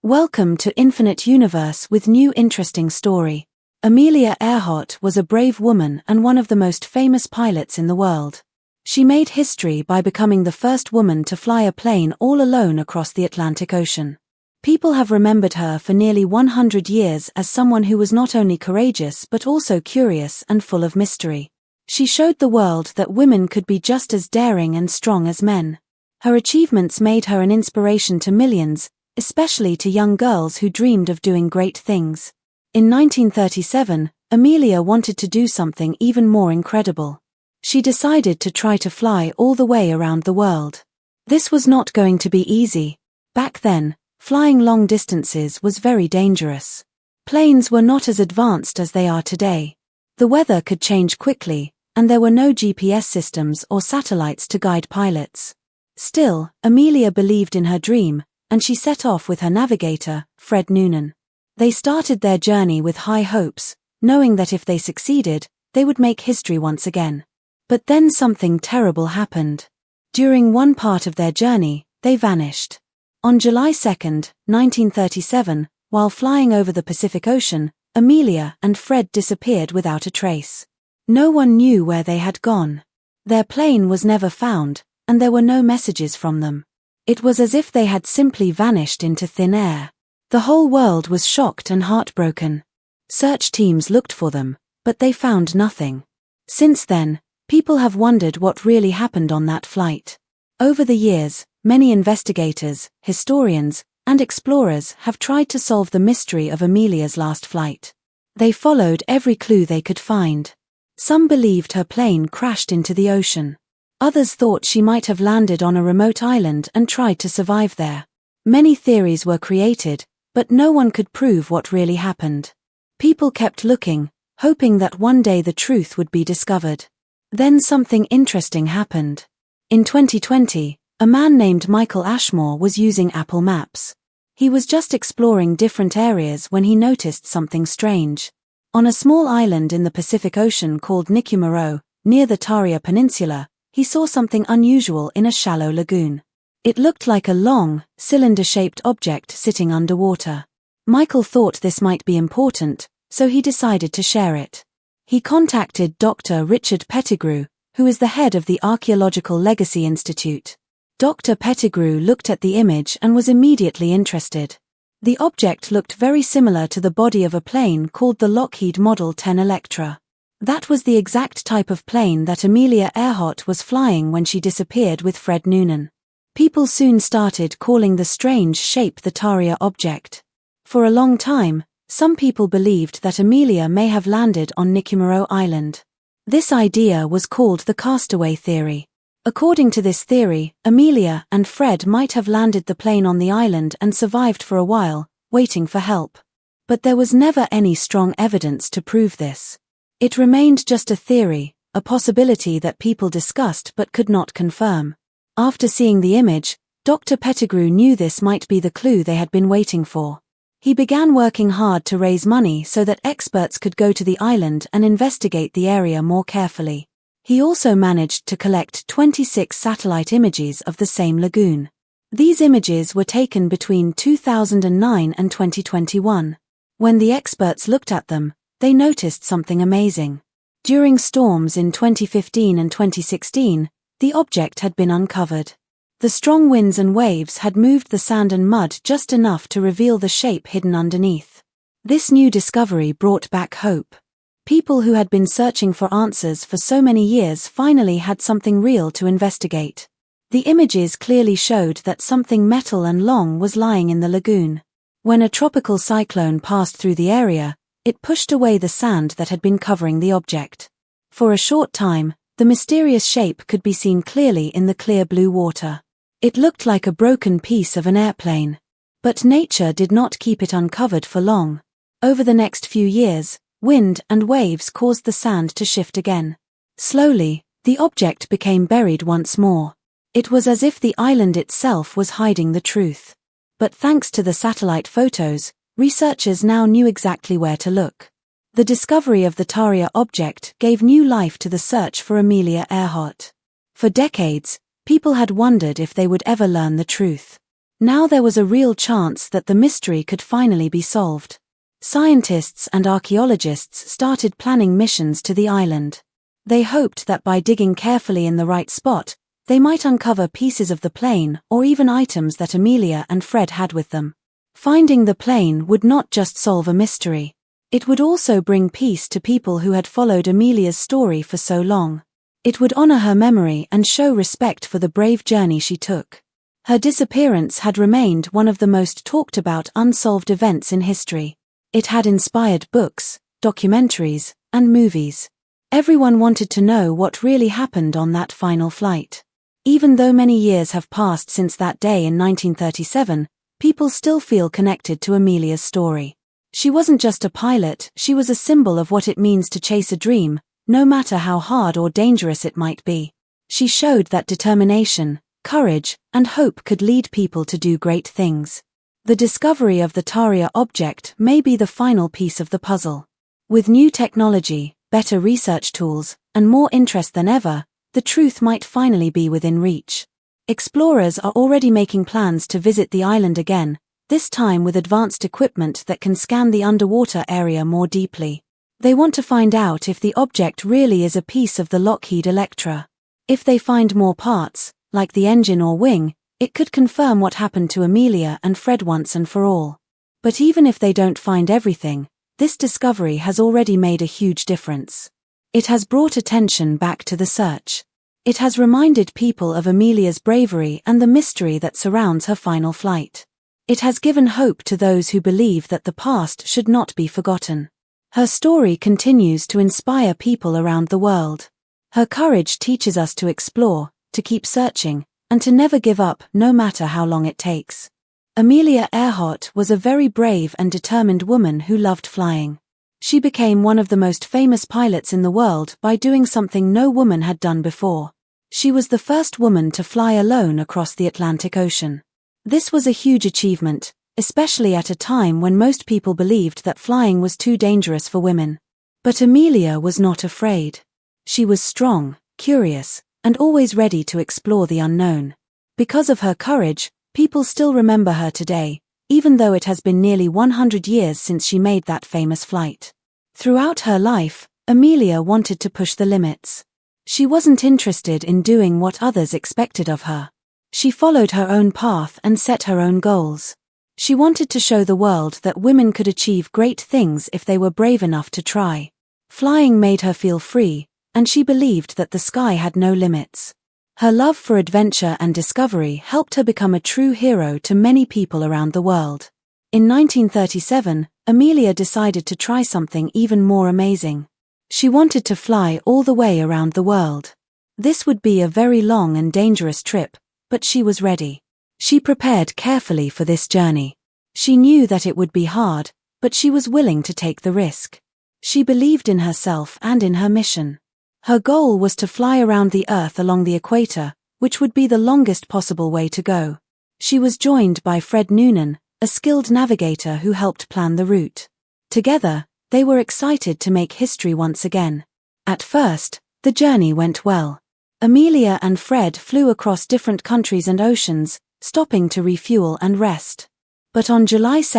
Welcome to Infinite Universe with new interesting story. Amelia Earhart was a brave woman and one of the most famous pilots in the world. She made history by becoming the first woman to fly a plane all alone across the Atlantic Ocean. People have remembered her for nearly 100 years as someone who was not only courageous but also curious and full of mystery. She showed the world that women could be just as daring and strong as men. Her achievements made her an inspiration to millions, especially to young girls who dreamed of doing great things. In 1937, Amelia wanted to do something even more incredible. She decided to try to fly all the way around the world. This was not going to be easy. Back then, flying long distances was very dangerous. Planes were not as advanced as they are today. The weather could change quickly, and there were no GPS systems or satellites to guide pilots. Still, Amelia believed in her dream, and she set off with her navigator, Fred Noonan. They started their journey with high hopes, knowing that if they succeeded, they would make history once again. But then something terrible happened. During one part of their journey, they vanished. On July 2, 1937, while flying over the Pacific Ocean, Amelia and Fred disappeared without a trace. No one knew where they had gone. Their plane was never found, and there were no messages from them. It was as if they had simply vanished into thin air. The whole world was shocked and heartbroken. Search teams looked for them, but they found nothing. Since then, people have wondered what really happened on that flight. Over the years, many investigators, historians, and explorers have tried to solve the mystery of Amelia's last flight. They followed every clue they could find. Some believed her plane crashed into the ocean. Others thought she might have landed on a remote island and tried to survive there. Many theories were created, but no one could prove what really happened. People kept looking, hoping that one day the truth would be discovered. Then something interesting happened. In 2020, a man named Michael Ashmore was using Apple Maps. He was just exploring different areas when he noticed something strange. On a small island in the Pacific Ocean called Nikumaroro, near the Taria Peninsula, he saw something unusual in a shallow lagoon. It looked like a long, cylinder-shaped object sitting underwater. Michael thought this might be important, so he decided to share it. He contacted Dr. Richard Pettigrew, who is the head of the Archaeological Legacy Institute. Dr. Pettigrew looked at the image and was immediately interested. The object looked very similar to the body of a plane called the Lockheed Model 10 Electra. That was the exact type of plane that Amelia Earhart was flying when she disappeared with Fred Noonan. People soon started calling the strange shape the Taria object. For a long time, some people believed that Amelia may have landed on Nikumaroro Island. This idea was called the castaway theory. According to this theory, Amelia and Fred might have landed the plane on the island and survived for a while, waiting for help. But there was never any strong evidence to prove this. It remained just a theory, a possibility that people discussed but could not confirm. After seeing the image, Dr. Pettigrew knew this might be the clue they had been waiting for. He began working hard to raise money so that experts could go to the island and investigate the area more carefully. He also managed to collect 26 satellite images of the same lagoon. These images were taken between 2009 and 2021. When the experts looked at them, they noticed something amazing. During storms in 2015 and 2016, the object had been uncovered. The strong winds and waves had moved the sand and mud just enough to reveal the shape hidden underneath. This new discovery brought back hope. People who had been searching for answers for so many years finally had something real to investigate. The images clearly showed that something metal and long was lying in the lagoon. When a tropical cyclone passed through the area, it pushed away the sand that had been covering the object. For a short time, the mysterious shape could be seen clearly in the clear blue water. It looked like a broken piece of an airplane. But nature did not keep it uncovered for long. Over the next few years, wind and waves caused the sand to shift again. Slowly, the object became buried once more. It was as if the island itself was hiding the truth. But thanks to the satellite photos, researchers now knew exactly where to look. The discovery of the Taria object gave new life to the search for Amelia Earhart. For decades, people had wondered if they would ever learn the truth. Now there was a real chance that the mystery could finally be solved. Scientists and archaeologists started planning missions to the island. They hoped that by digging carefully in the right spot, they might uncover pieces of the plane or even items that Amelia and Fred had with them. Finding the plane would not just solve a mystery. It would also bring peace to people who had followed Amelia's story for so long. It would honor her memory and show respect for the brave journey she took. Her disappearance had remained one of the most talked about unsolved events in history. It had inspired books, documentaries, and movies. Everyone wanted to know what really happened on that final flight. Even though many years have passed since that day in 1937, people still feel connected to Amelia's story. She wasn't just a pilot, she was a symbol of what it means to chase a dream, no matter how hard or dangerous it might be. She showed that determination, courage, and hope could lead people to do great things. The discovery of the Taria object may be the final piece of the puzzle. With new technology, better research tools, and more interest than ever, the truth might finally be within reach. Explorers are already making plans to visit the island again, this time with advanced equipment that can scan the underwater area more deeply. They want to find out if the object really is a piece of the Lockheed Electra. If they find more parts, like the engine or wing, it could confirm what happened to Amelia and Fred once and for all. But even if they don't find everything, this discovery has already made a huge difference. It has brought attention back to the search. It has reminded people of Amelia's bravery and the mystery that surrounds her final flight. It has given hope to those who believe that the past should not be forgotten. Her story continues to inspire people around the world. Her courage teaches us to explore, to keep searching, and to never give up no matter how long it takes. Amelia Earhart was a very brave and determined woman who loved flying. She became one of the most famous pilots in the world by doing something no woman had done before. She was the first woman to fly alone across the Atlantic Ocean. This was a huge achievement, especially at a time when most people believed that flying was too dangerous for women. But Amelia was not afraid. She was strong, curious, and always ready to explore the unknown. Because of her courage, people still remember her today, even though it has been nearly 100 years since she made that famous flight. Throughout her life, Amelia wanted to push the limits. She wasn't interested in doing what others expected of her. She followed her own path and set her own goals. She wanted to show the world that women could achieve great things if they were brave enough to try. Flying made her feel free, and she believed that the sky had no limits. Her love for adventure and discovery helped her become a true hero to many people around the world. In 1937, Amelia decided to try something even more amazing. She wanted to fly all the way around the world. This would be a very long and dangerous trip, but she was ready. She prepared carefully for this journey. She knew that it would be hard, but she was willing to take the risk. She believed in herself and in her mission. Her goal was to fly around the Earth along the equator, which would be the longest possible way to go. She was joined by Fred Noonan, a skilled navigator who helped plan the route. Together, they were excited to make history once again. At first, the journey went well. Amelia and Fred flew across different countries and oceans, stopping to refuel and rest. But on July 2,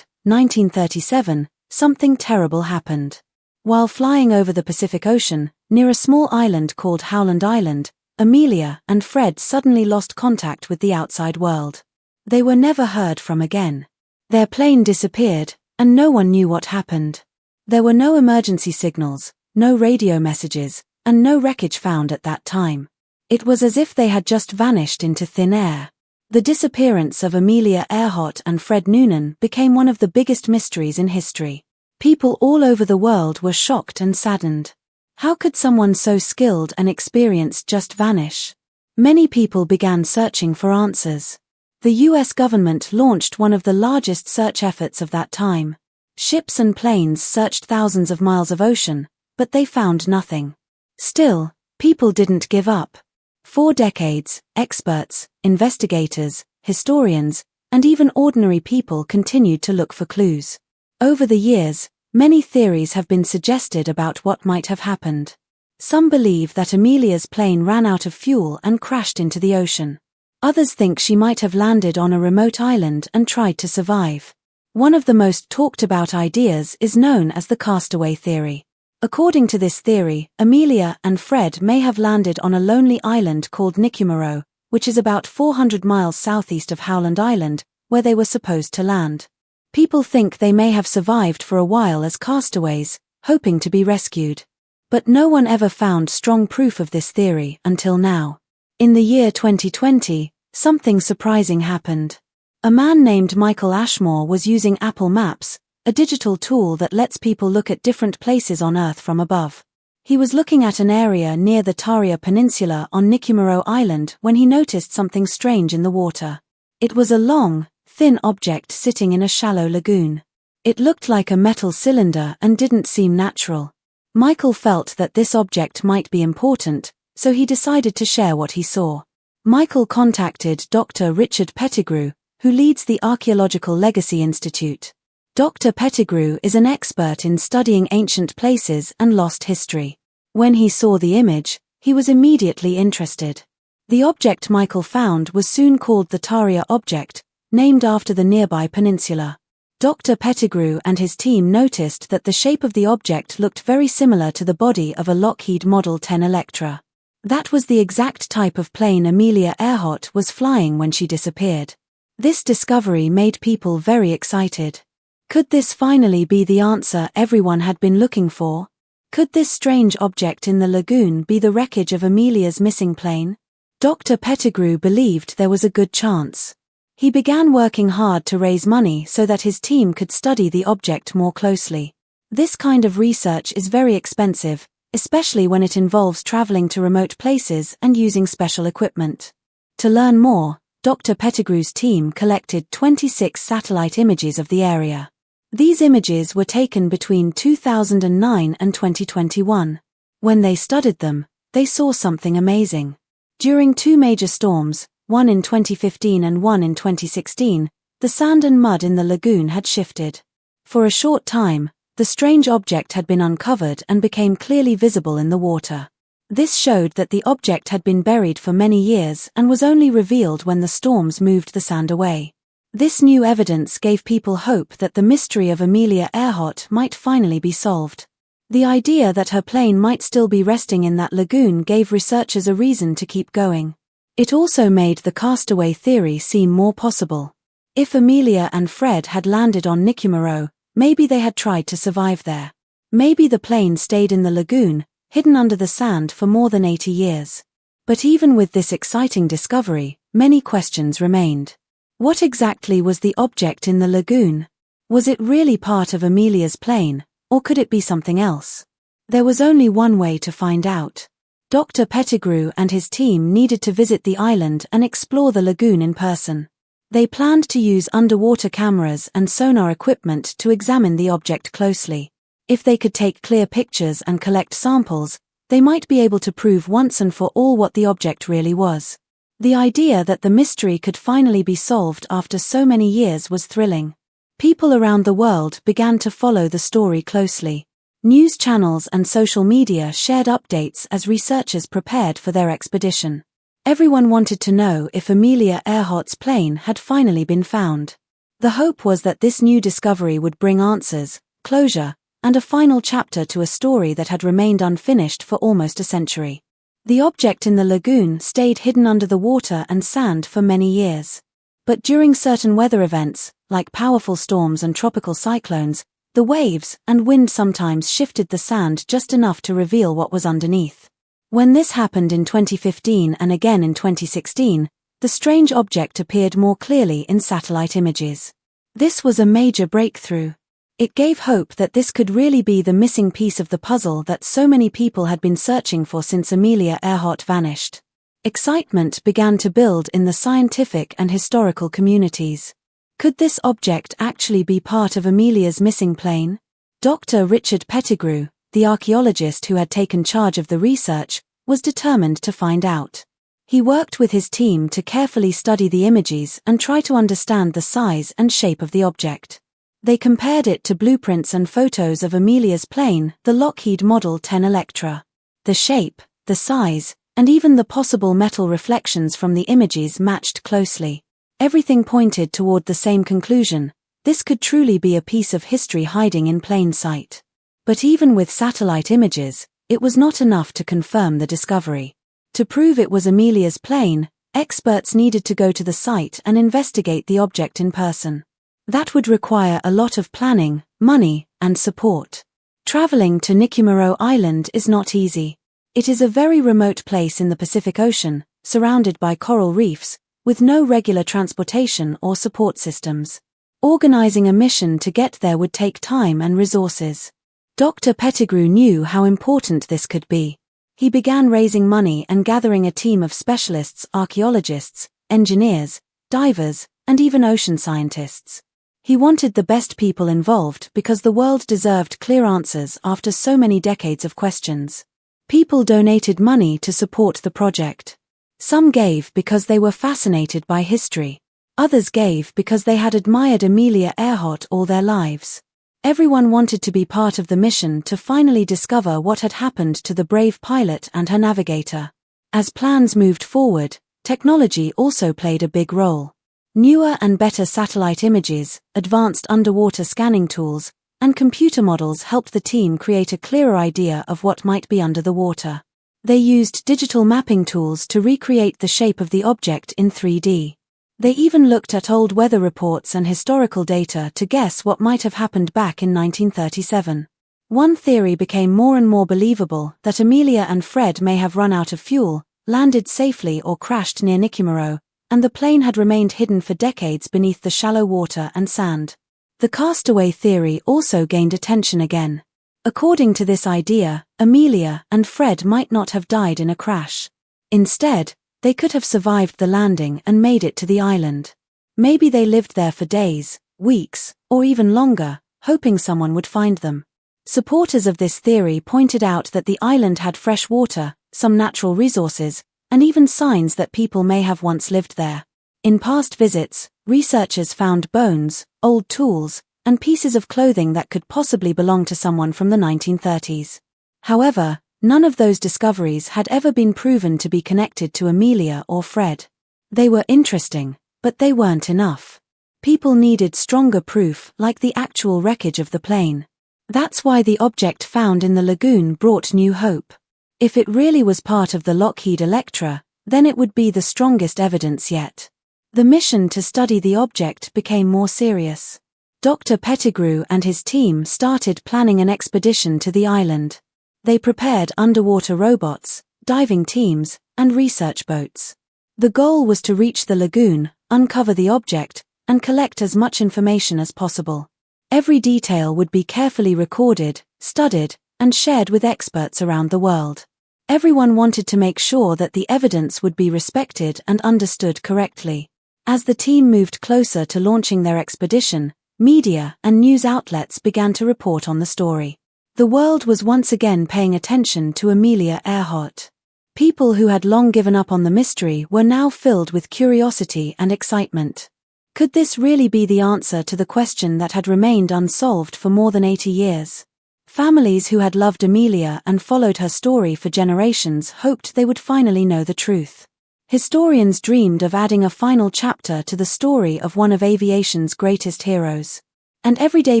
1937, something terrible happened. While flying over the Pacific Ocean, near a small island called Howland Island, Amelia and Fred suddenly lost contact with the outside world. They were never heard from again. Their plane disappeared, and no one knew what happened. There were no emergency signals, no radio messages, and no wreckage found at that time. It was as if they had just vanished into thin air. The disappearance of Amelia Earhart and Fred Noonan became one of the biggest mysteries in history. People all over the world were shocked and saddened. How could someone so skilled and experienced just vanish? Many people began searching for answers. The US government launched one of the largest search efforts of that time. Ships and planes searched thousands of miles of ocean, but they found nothing. Still, people didn't give up. For decades, experts, investigators, historians, and even ordinary people continued to look for clues. Over the years, many theories have been suggested about what might have happened. Some believe that Amelia's plane ran out of fuel and crashed into the ocean. Others think she might have landed on a remote island and tried to survive. One of the most talked about ideas is known as the castaway theory. According to this theory, Amelia and Fred may have landed on a lonely island called Nikumaroro, which is about 400 miles southeast of Howland Island, where they were supposed to land. People think they may have survived for a while as castaways, hoping to be rescued. But no one ever found strong proof of this theory until now. In the year 2020, something surprising happened. A man named Michael Ashmore was using Apple Maps, a digital tool that lets people look at different places on Earth from above. He was looking at an area near the Taria Peninsula on Nikumaroro Island when he noticed something strange in the water. It was a long, thin object sitting in a shallow lagoon. It looked like a metal cylinder and didn't seem natural. Michael felt that this object might be important, so he decided to share what he saw. Michael contacted Dr. Richard Pettigrew, who leads the Archaeological Legacy Institute. Dr. Pettigrew is an expert in studying ancient places and lost history. When he saw the image, he was immediately interested. The object Michael found was soon called the Taria object, named after the nearby peninsula. Dr. Pettigrew and his team noticed that the shape of the object looked very similar to the body of a Lockheed Model 10 Electra. That was the exact type of plane Amelia Earhart was flying when she disappeared. This discovery made people very excited. Could this finally be the answer everyone had been looking for? Could this strange object in the lagoon be the wreckage of Amelia's missing plane? Dr. Pettigrew believed there was a good chance. He began working hard to raise money so that his team could study the object more closely. This kind of research is very expensive, especially when it involves traveling to remote places and using special equipment. To learn more, Dr. Pettigrew's team collected 26 satellite images of the area. These images were taken between 2009 and 2021. When they studied them, they saw something amazing. During two major storms, one in 2015 and one in 2016, the sand and mud in the lagoon had shifted. For a short time, the strange object had been uncovered and became clearly visible in the water. This showed that the object had been buried for many years and was only revealed when the storms moved the sand away. This new evidence gave people hope that the mystery of Amelia Earhart might finally be solved. The idea that her plane might still be resting in that lagoon gave researchers a reason to keep going. It also made the castaway theory seem more possible. If Amelia and Fred had landed on Nikumaroro, maybe they had tried to survive there. Maybe the plane stayed in the lagoon, hidden under the sand for more than 80 years. But even with this exciting discovery, many questions remained. What exactly was the object in the lagoon? Was it really part of Amelia's plane, or could it be something else? There was only one way to find out. Dr. Pettigrew and his team needed to visit the island and explore the lagoon in person. They planned to use underwater cameras and sonar equipment to examine the object closely. If they could take clear pictures and collect samples, they might be able to prove once and for all what the object really was. The idea that the mystery could finally be solved after so many years was thrilling. People around the world began to follow the story closely. News channels and social media shared updates as researchers prepared for their expedition. Everyone wanted to know if Amelia Earhart's plane had finally been found. The hope was that this new discovery would bring answers, closure, and a final chapter to a story that had remained unfinished for almost a century. The object in the lagoon stayed hidden under the water and sand for many years. But during certain weather events, like powerful storms and tropical cyclones, the waves and wind sometimes shifted the sand just enough to reveal what was underneath. When this happened in 2015 and again in 2016, the strange object appeared more clearly in satellite images. This was a major breakthrough. It gave hope that this could really be the missing piece of the puzzle that so many people had been searching for since Amelia Earhart vanished. Excitement began to build in the scientific and historical communities. Could this object actually be part of Amelia's missing plane? Dr. Richard Pettigrew, the archaeologist who had taken charge of the research, was determined to find out. He worked with his team to carefully study the images and try to understand the size and shape of the object. They compared it to blueprints and photos of Amelia's plane, the Lockheed Model 10 Electra. The shape, the size, and and even the possible metal reflections from the images matched closely. Everything pointed toward the same conclusion: this could truly be a piece of history hiding in plain sight. But even with satellite images, it was not enough to confirm the discovery. To prove it was Amelia's plane, experts needed to go to the site and investigate the object in person. That would require a lot of planning, money, and support. Traveling to Nikumaroro Island is not easy. It is a very remote place in the Pacific Ocean, surrounded by coral reefs, with no regular transportation or support systems. Organizing a mission to get there would take time and resources. Dr. Pettigrew knew how important this could be. He began raising money and gathering a team of specialists, archaeologists, engineers, divers, and even ocean scientists. He wanted the best people involved because the world deserved clear answers after so many decades of questions. People donated money to support the project. Some gave because they were fascinated by history. Others gave because they had admired Amelia Earhart all their lives. Everyone wanted to be part of the mission to finally discover what had happened to the brave pilot and her navigator. As plans moved forward, technology also played a big role. Newer and better satellite images, advanced underwater scanning tools, and computer models helped the team create a clearer idea of what might be under the water. They used digital mapping tools to recreate the shape of the object in 3D. They even looked at old weather reports and historical data to guess what might have happened back in 1937. One theory became more and more believable: that Amelia and Fred may have run out of fuel, landed safely or crashed near Nikumaroro, and the plane had remained hidden for decades beneath the shallow water and sand. The castaway theory also gained attention again. According to this idea, Amelia and Fred might not have died in a crash. Instead, they could have survived the landing and made it to the island. Maybe they lived there for days, weeks, or even longer, hoping someone would find them. Supporters of this theory pointed out that the island had fresh water, some natural resources, and even signs that people may have once lived there. In past visits, researchers found bones, old tools, and pieces of clothing that could possibly belong to someone from the 1930s. However, none of those discoveries had ever been proven to be connected to Amelia or Fred. They were interesting, but they weren't enough. People needed stronger proof, like the actual wreckage of the plane. That's why the object found in the lagoon brought new hope. If it really was part of the Lockheed Electra, then it would be the strongest evidence yet. The mission to study the object became more serious. Dr. Pettigrew and his team started planning an expedition to the island. They prepared underwater robots, diving teams, and research boats. The goal was to reach the lagoon, uncover the object, and collect as much information as possible. Every detail would be carefully recorded, studied, and shared with experts around the world. Everyone wanted to make sure that the evidence would be respected and understood correctly. As the team moved closer to launching their expedition, media and news outlets began to report on the story. The world was once again paying attention to Amelia Earhart. People who had long given up on the mystery were now filled with curiosity and excitement. Could this really be the answer to the question that had remained unsolved for more than 80 years? Families who had loved Amelia and followed her story for generations hoped they would finally know the truth. Historians dreamed of adding a final chapter to the story of one of aviation's greatest heroes. And everyday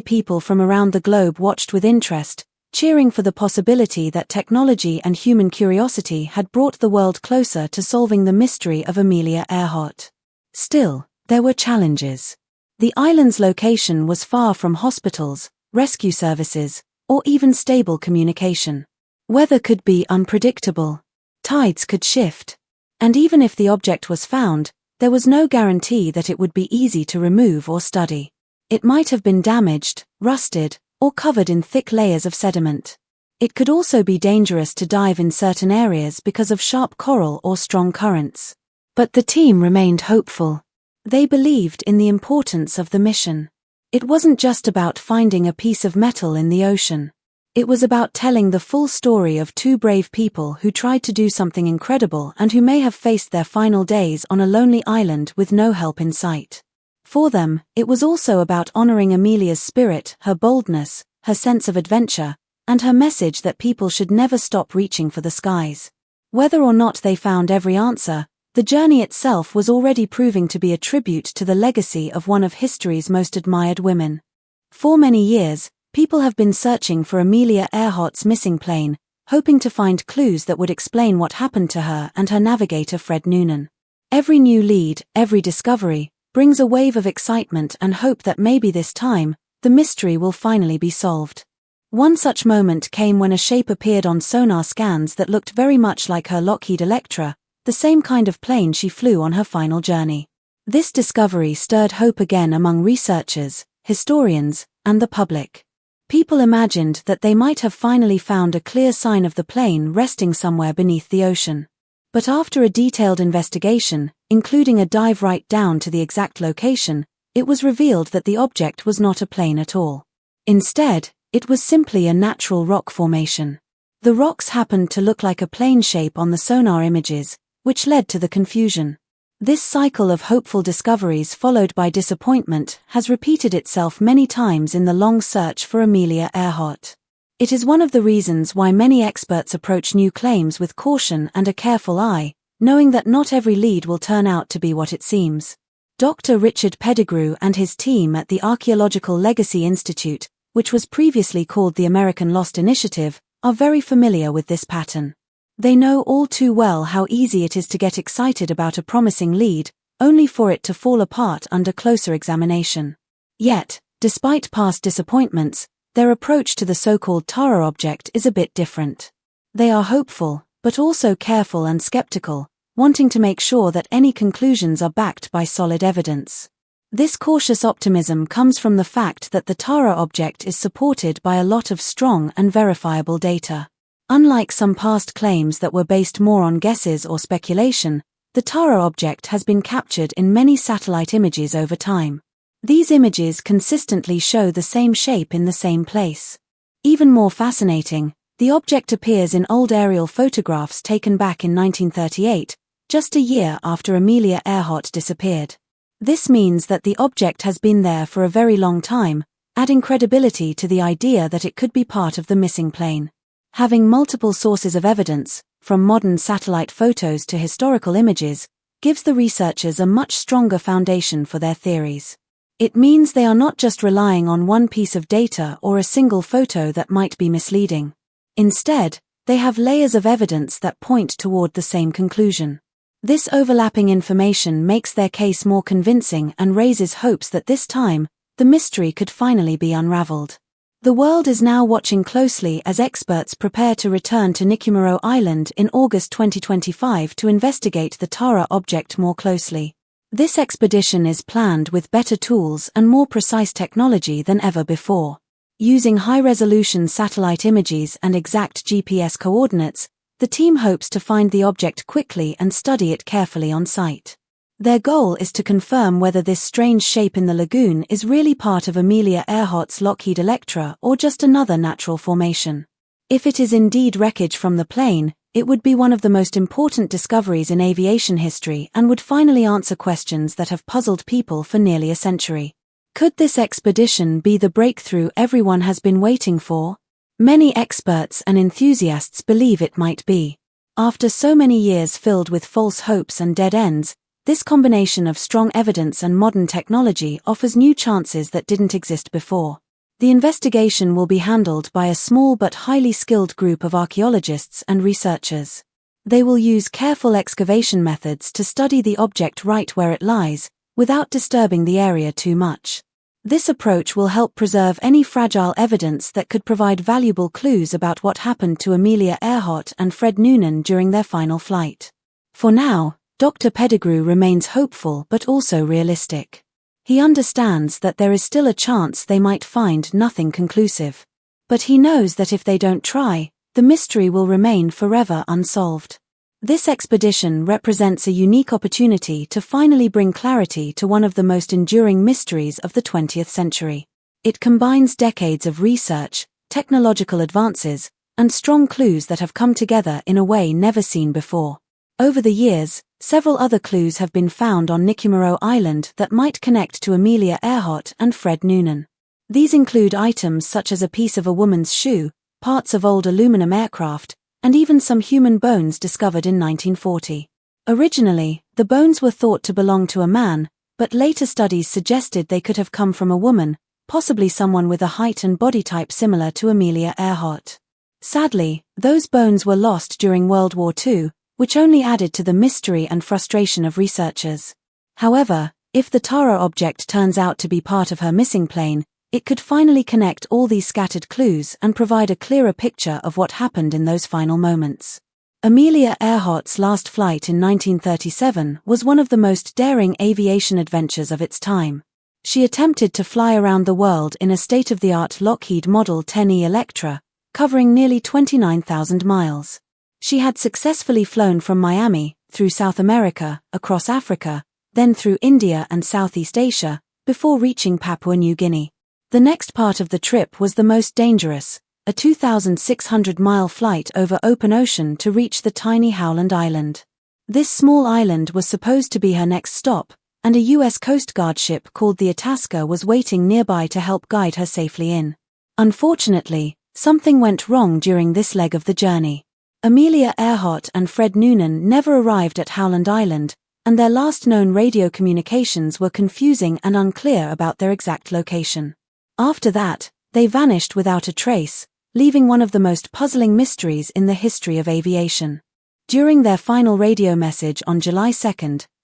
people from around the globe watched with interest, cheering for the possibility that technology and human curiosity had brought the world closer to solving the mystery of Amelia Earhart. Still, there were challenges. The island's location was far from hospitals, rescue services, or even stable communication. Weather could be unpredictable. Tides could shift. And even if the object was found, there was no guarantee that it would be easy to remove or study. It might have been damaged, rusted, or covered in thick layers of sediment. It could also be dangerous to dive in certain areas because of sharp coral or strong currents. But the team remained hopeful. They believed in the importance of the mission. It wasn't just about finding a piece of metal in the ocean. It was about telling the full story of two brave people who tried to do something incredible and who may have faced their final days on a lonely island with no help in sight. For them, it was also about honoring Amelia's spirit, her boldness, her sense of adventure, and her message that people should never stop reaching for the skies. Whether or not they found every answer, the journey itself was already proving to be a tribute to the legacy of one of history's most admired women. For many years, people have been searching for Amelia Earhart's missing plane, hoping to find clues that would explain what happened to her and her navigator Fred Noonan. Every new lead, every discovery, brings a wave of excitement and hope that maybe this time, the mystery will finally be solved. One such moment came when a shape appeared on sonar scans that looked very much like her Lockheed Electra, the same kind of plane she flew on her final journey. This discovery stirred hope again among researchers, historians, and the public. People imagined that they might have finally found a clear sign of the plane resting somewhere beneath the ocean. But after a detailed investigation, including a dive right down to the exact location, it was revealed that the object was not a plane at all. Instead, it was simply a natural rock formation. The rocks happened to look like a plane shape on the sonar images, which led to the confusion. This cycle of hopeful discoveries followed by disappointment has repeated itself many times in the long search for Amelia Earhart. It is one of the reasons why many experts approach new claims with caution and a careful eye, knowing that not every lead will turn out to be what it seems. Dr. Richard Pettigrew and his team at the Archaeological Legacy Institute, which was previously called the American Lost Initiative, are very familiar with this pattern. They know all too well how easy it is to get excited about a promising lead, only for it to fall apart under closer examination. Yet, despite past disappointments, their approach to the so-called Tara object is a bit different. They are hopeful, but also careful and skeptical, wanting to make sure that any conclusions are backed by solid evidence. This cautious optimism comes from the fact that the Tara object is supported by a lot of strong and verifiable data. Unlike some past claims that were based more on guesses or speculation, the Tara object has been captured in many satellite images over time. These images consistently show the same shape in the same place. Even more fascinating, the object appears in old aerial photographs taken back in 1938, just a year after Amelia Earhart disappeared. This means that the object has been there for a very long time, adding credibility to the idea that it could be part of the missing plane. Having multiple sources of evidence, from modern satellite photos to historical images, gives the researchers a much stronger foundation for their theories. It means they are not just relying on one piece of data or a single photo that might be misleading. Instead, they have layers of evidence that point toward the same conclusion. This overlapping information makes their case more convincing and raises hopes that this time, the mystery could finally be unraveled. The world is now watching closely as experts prepare to return to Nikumaroro Island in August 2025 to investigate the Tara object more closely. This expedition is planned with better tools and more precise technology than ever before. Using high-resolution satellite images and exact GPS coordinates, the team hopes to find the object quickly and study it carefully on site. Their goal is to confirm whether this strange shape in the lagoon is really part of Amelia Earhart's Lockheed Electra or just another natural formation. If it is indeed wreckage from the plane, it would be one of the most important discoveries in aviation history and would finally answer questions that have puzzled people for nearly a century. Could this expedition be the breakthrough everyone has been waiting for? Many experts and enthusiasts believe it might be. After so many years filled with false hopes and dead ends, this combination of strong evidence and modern technology offers new chances that didn't exist before. The investigation will be handled by a small but highly skilled group of archaeologists and researchers. They will use careful excavation methods to study the object right where it lies, without disturbing the area too much. This approach will help preserve any fragile evidence that could provide valuable clues about what happened to Amelia Earhart and Fred Noonan during their final flight. For now, Dr. Pettigrew remains hopeful but also realistic. He understands that there is still a chance they might find nothing conclusive. But he knows that if they don't try, the mystery will remain forever unsolved. This expedition represents a unique opportunity to finally bring clarity to one of the most enduring mysteries of the 20th century. It combines decades of research, technological advances, and strong clues that have come together in a way never seen before. Over the years, several other clues have been found on Nikumaroro Island that might connect to Amelia Earhart and Fred Noonan. These include items such as a piece of a woman's shoe, parts of old aluminum aircraft, and even some human bones discovered in 1940. Originally, the bones were thought to belong to a man, but later studies suggested they could have come from a woman, possibly someone with a height and body type similar to Amelia Earhart. Sadly, those bones were lost during World War II, which only added to the mystery and frustration of researchers. However, if the Tara object turns out to be part of her missing plane, it could finally connect all these scattered clues and provide a clearer picture of what happened in those final moments. Amelia Earhart's last flight in 1937 was one of the most daring aviation adventures of its time. She attempted to fly around the world in a state-of-the-art Lockheed Model 10E Electra, covering nearly 29,000 miles. She had successfully flown from Miami, through South America, across Africa, then through India and Southeast Asia, before reaching Papua New Guinea. The next part of the trip was the most dangerous, a 2,600-mile flight over open ocean to reach the tiny Howland Island. This small island was supposed to be her next stop, and a U.S. Coast Guard ship called the Itasca was waiting nearby to help guide her safely in. Unfortunately, something went wrong during this leg of the journey. Amelia Earhart and Fred Noonan never arrived at Howland Island, and their last known radio communications were confusing and unclear about their exact location. After that, they vanished without a trace, leaving one of the most puzzling mysteries in the history of aviation. During their final radio message on July 2,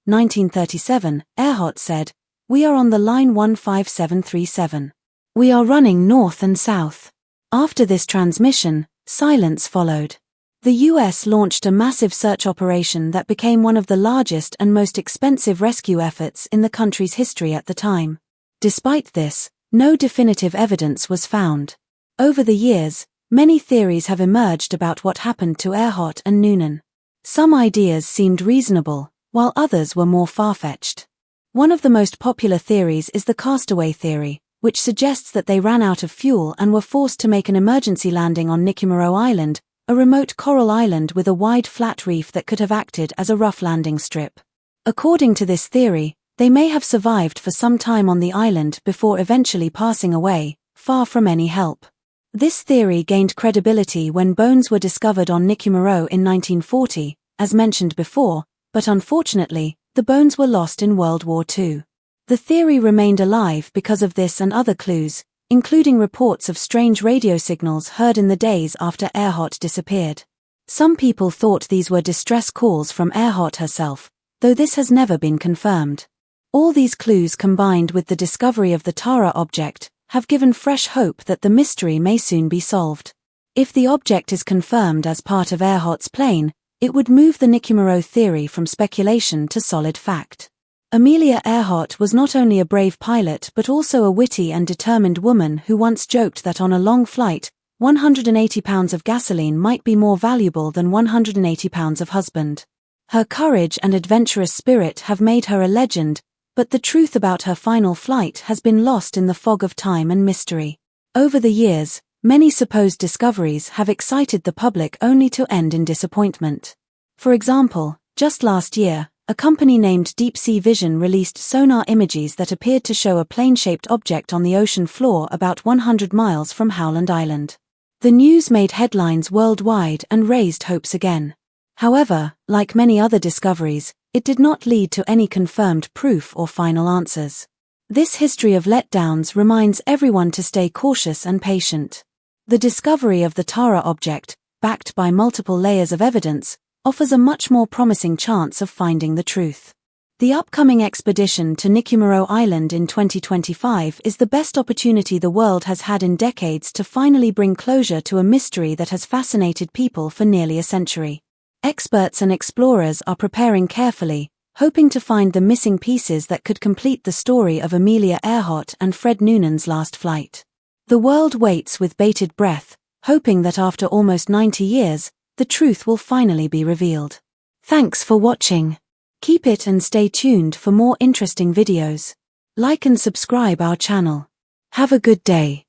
1937, Earhart said, "We are on the line 15737. We are running north and south." After this transmission, silence followed. The U.S. launched a massive search operation that became one of the largest and most expensive rescue efforts in the country's history at the time. Despite this, no definitive evidence was found. Over the years, many theories have emerged about what happened to Earhart and Noonan. Some ideas seemed reasonable, while others were more far-fetched. One of the most popular theories is the castaway theory, which suggests that they ran out of fuel and were forced to make an emergency landing on Nikumaroro Island, a remote coral island with a wide flat reef that could have acted as a rough landing strip. According to this theory, they may have survived for some time on the island before eventually passing away, far from any help. This theory gained credibility when bones were discovered on Nikumaroro in 1940, as mentioned before, but unfortunately, the bones were lost in World War II. The theory remained alive because of this and other clues, including reports of strange radio signals heard in the days after Earhart disappeared. Some people thought these were distress calls from Earhart herself, though this has never been confirmed. All these clues combined with the discovery of the Tara object have given fresh hope that the mystery may soon be solved. If the object is confirmed as part of Earhart's plane, it would move the Nikumaroro theory from speculation to solid fact. Amelia Earhart was not only a brave pilot but also a witty and determined woman who once joked that on a long flight, 180 pounds of gasoline might be more valuable than 180 pounds of husband. Her courage and adventurous spirit have made her a legend, but the truth about her final flight has been lost in the fog of time and mystery. Over the years, many supposed discoveries have excited the public only to end in disappointment. For example, just last year, a company named Deep Sea Vision released sonar images that appeared to show a plane-shaped object on the ocean floor about 100 miles from Howland Island. The news made headlines worldwide and raised hopes again. However, like many other discoveries, it did not lead to any confirmed proof or final answers. This history of letdowns reminds everyone to stay cautious and patient. The discovery of the Tara object, backed by multiple layers of evidence, offers a much more promising chance of finding the truth. The upcoming expedition to Nikumaroro Island in 2025 is the best opportunity the world has had in decades to finally bring closure to a mystery that has fascinated people for nearly a century. Experts and explorers are preparing carefully, hoping to find the missing pieces that could complete the story of Amelia Earhart and Fred Noonan's last flight. The world waits with bated breath, hoping that after almost 90 years, the truth will finally be revealed. Thanks for watching. Keep it and stay tuned for more interesting videos. Like and subscribe our channel. Have a good day.